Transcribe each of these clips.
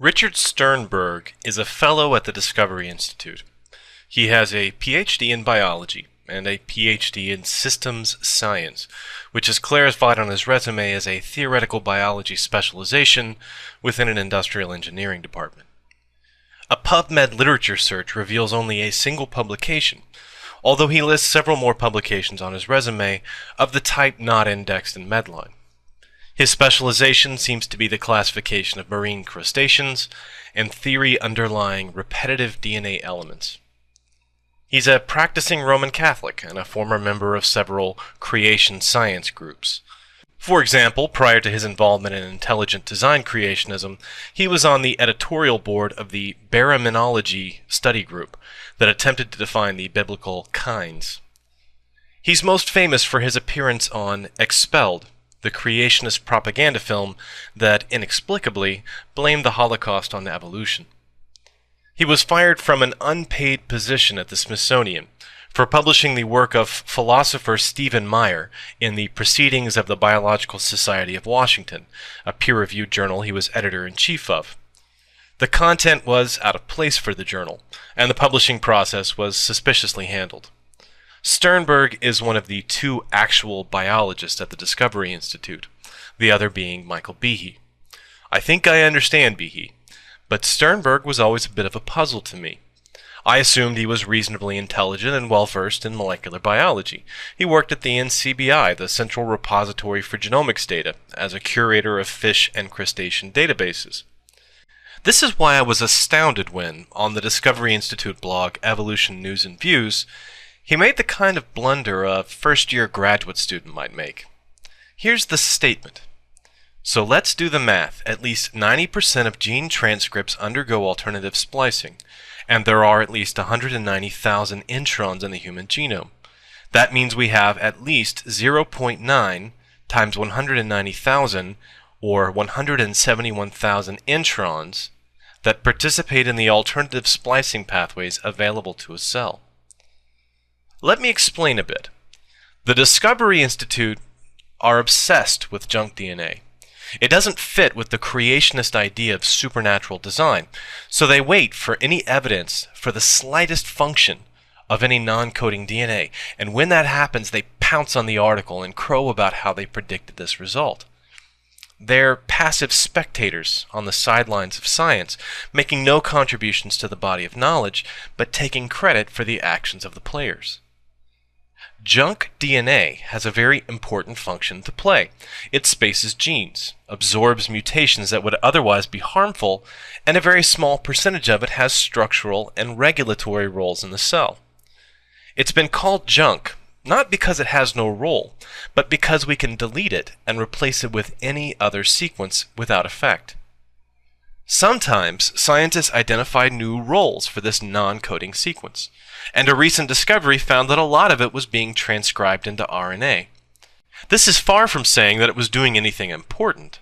Richard Sternberg is a fellow at the Discovery Institute. He has a PhD in biology and a PhD in systems science, which is clarified on his resume as a theoretical biology specialization within an industrial engineering department. A PubMed literature search reveals only a single publication, although he lists several more publications on his resume of the type not indexed in Medline. His specialization seems to be the classification of marine crustaceans and theory underlying repetitive DNA elements. He's a practicing Roman Catholic and a former member of several creation science groups. For example, prior to his involvement in intelligent design creationism, he was on the editorial board of the Baraminology study group that attempted to define the biblical kinds. He's most famous for his appearance on Expelled, the creationist propaganda film that inexplicably blamed the Holocaust on evolution. He was fired from an unpaid position at the Smithsonian for publishing the work of philosopher Stephen Meyer in the Proceedings of the Biological Society of Washington, a peer-reviewed journal he was editor-in-chief of. The content was out of place for the journal, and the publishing process was suspiciously handled. Sternberg is one of the two actual biologists at the Discovery Institute, the other being Michael Behe. I think I understand Behe, but Sternberg was always a bit of a puzzle to me. I assumed he was reasonably intelligent and well-versed in molecular biology. He worked at the NCBI, the Central Repository for Genomics Data, as a curator of fish and crustacean databases. This is why I was astounded when, on the Discovery Institute blog Evolution News and Views, he made the kind of blunder a first-year graduate student might make. Here's the statement. So let's do the math. At least 90% of gene transcripts undergo alternative splicing, and there are at least 190,000 introns in the human genome. That means we have at least 0.9 times 190,000, or 171,000 introns, that participate in the alternative splicing pathways available to a cell. Let me explain a bit. The Discovery Institute are obsessed with junk DNA. It doesn't fit with the creationist idea of supernatural design, so they wait for any evidence for the slightest function of any non-coding DNA, and when that happens, they pounce on the article and crow about how they predicted this result. They're passive spectators on the sidelines of science, making no contributions to the body of knowledge, but taking credit for the actions of the players. Junk DNA has a very important function to play. It spaces genes, absorbs mutations that would otherwise be harmful, and a very small percentage of it has structural and regulatory roles in the cell. It's been called junk, not because it has no role, but because we can delete it and replace it with any other sequence without effect. Sometimes scientists identify new roles for this non-coding sequence, and a recent discovery found that a lot of it was being transcribed into RNA. This is far from saying that it was doing anything important,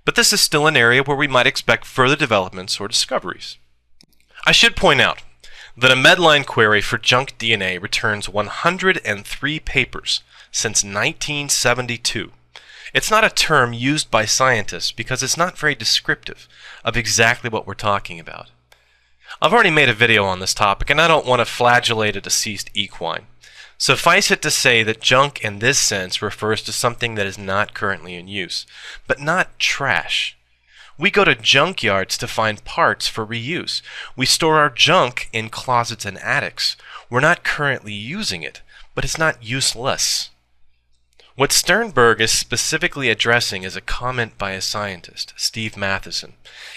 but this is still an area where we might expect further developments or discoveries. I should point out that a Medline query for junk DNA returns 103 papers since 1972. It's not a term used by scientists because it's not very descriptive of exactly what we're talking about. I've already made a video on this topic, and I don't want to flagellate a deceased equine. Suffice it to say that junk in this sense refers to something that is not currently in use, but not trash. We go to junkyards to find parts for reuse. We store our junk in closets and attics. We're not currently using it, but it's not useless. What Sternberg is specifically addressing is a comment by a scientist, Steve Matheson,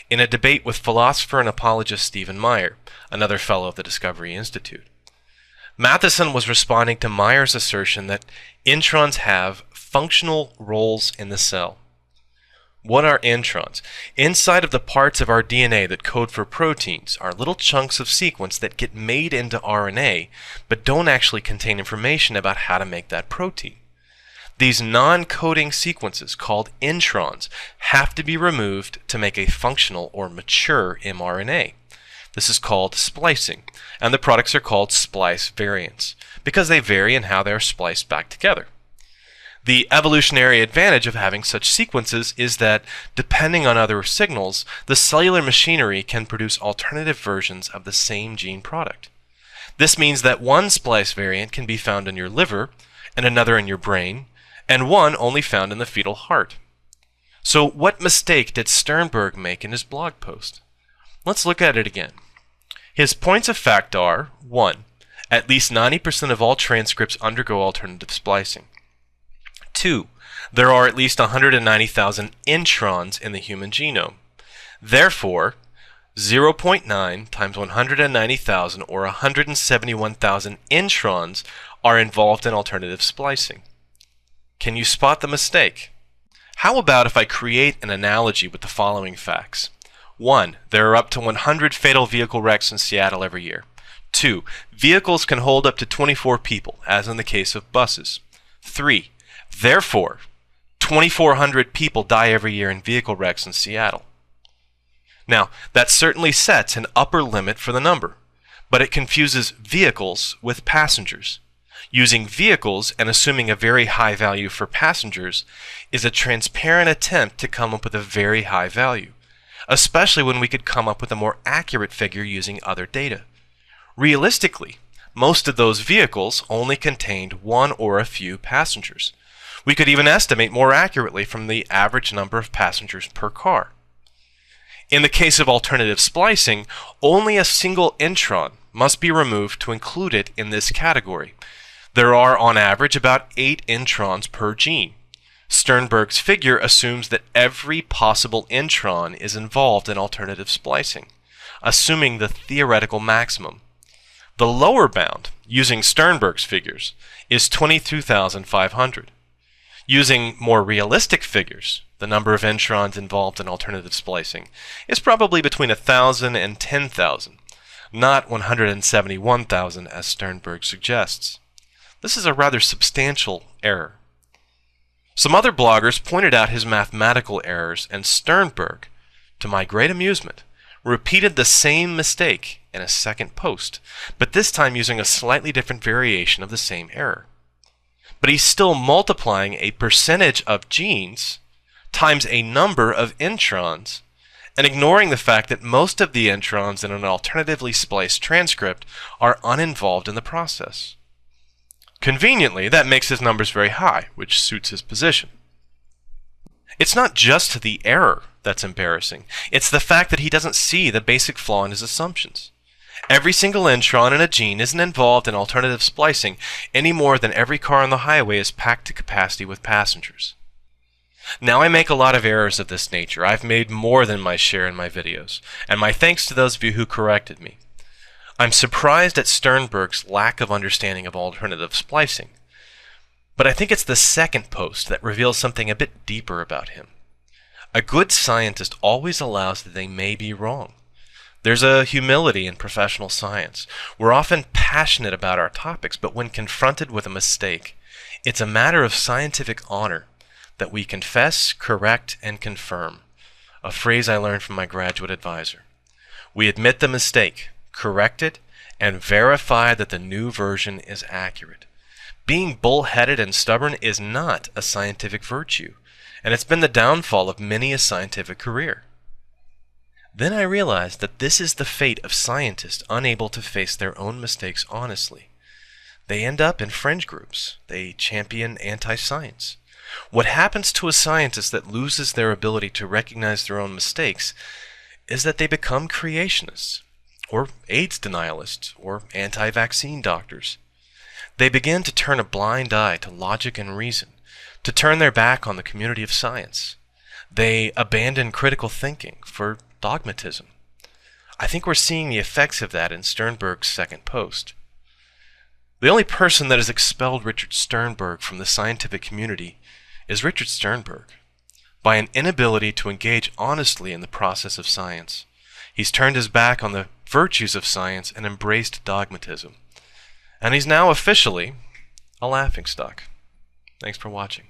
in a debate with philosopher and apologist Stephen Meyer, another fellow of the Discovery Institute. Matheson was responding to Meyer's assertion that introns have functional roles in the cell. What are introns? Inside of the parts of our DNA that code for proteins are little chunks of sequence that get made into RNA, but don't actually contain information about how to make that protein. These non-coding sequences, called introns, have to be removed to make a functional or mature mRNA. This is called splicing, and the products are called splice variants, because they vary in how they are spliced back together. The evolutionary advantage of having such sequences is that, depending on other signals, the cellular machinery can produce alternative versions of the same gene product. This means that one splice variant can be found in your liver, and another in your brain, and one only found in the fetal heart. So what mistake did Sternberg make in his blog post? Let's look at it again. His points of fact are: 1. At least 90% of all transcripts undergo alternative splicing. 2. There are at least 190,000 introns in the human genome. Therefore, 0.9 times 190,000 or 171,000 introns are involved in alternative splicing. Can you spot the mistake? How about if I create an analogy with the following facts? 1. There are up to 100 fatal vehicle wrecks in Seattle every year. 2. Vehicles can hold up to 24 people, as in the case of buses. 3. Therefore, 2,400 people die every year in vehicle wrecks in Seattle. Now, that certainly sets an upper limit for the number, but it confuses vehicles with passengers. Using vehicles and assuming a very high value for passengers is a transparent attempt to come up with a very high value, especially when we could come up with a more accurate figure using other data. Realistically, most of those vehicles only contained one or a few passengers. We could even estimate more accurately from the average number of passengers per car. In the case of alternative splicing, only a single intron must be removed to include it in this category. There are, on average, about 8 introns per gene. Sternberg's figure assumes that every possible intron is involved in alternative splicing, assuming the theoretical maximum. The lower bound, using Sternberg's figures, is 22,500. Using more realistic figures, the number of introns involved in alternative splicing is probably between 1,000 and 10,000, not 171,000 as Sternberg suggests. This is a rather substantial error. Some other bloggers pointed out his mathematical errors, and Sternberg, to my great amusement, repeated the same mistake in a second post, but this time using a slightly different variation of the same error. But he's still multiplying a percentage of genes times a number of introns and ignoring the fact that most of the introns in an alternatively spliced transcript are uninvolved in the process. Conveniently, that makes his numbers very high, which suits his position. It's not just the error that's embarrassing, it's the fact that he doesn't see the basic flaw in his assumptions. Every single intron in a gene isn't involved in alternative splicing any more than every car on the highway is packed to capacity with passengers. Now, I make a lot of errors of this nature. I've made more than my share in my videos, and my thanks to those of you who corrected me. I'm surprised at Sternberg's lack of understanding of alternative splicing, but I think it's the second post that reveals something a bit deeper about him. A good scientist always allows that they may be wrong. There's a humility in professional science. We're often passionate about our topics, but when confronted with a mistake, it's a matter of scientific honor that we confess, correct, and confirm, a phrase I learned from my graduate advisor. We admit the mistake, correct it, and verify that the new version is accurate. Being bullheaded and stubborn is not a scientific virtue, and it's been the downfall of many a scientific career. Then I realized that this is the fate of scientists unable to face their own mistakes honestly. They end up in fringe groups. They champion anti-science. What happens to a scientist that loses their ability to recognize their own mistakes is that they become creationists, or AIDS denialists, or anti-vaccine doctors. They begin to turn a blind eye to logic and reason, to turn their back on the community of science. They abandon critical thinking for dogmatism. I think we're seeing the effects of that in Sternberg's second post. The only person that has expelled Richard Sternberg from the scientific community is Richard Sternberg, by an inability to engage honestly in the process of science. He's turned his back on the virtues of science and embraced dogmatism. And he's now officially a laughingstock. Thanks for watching.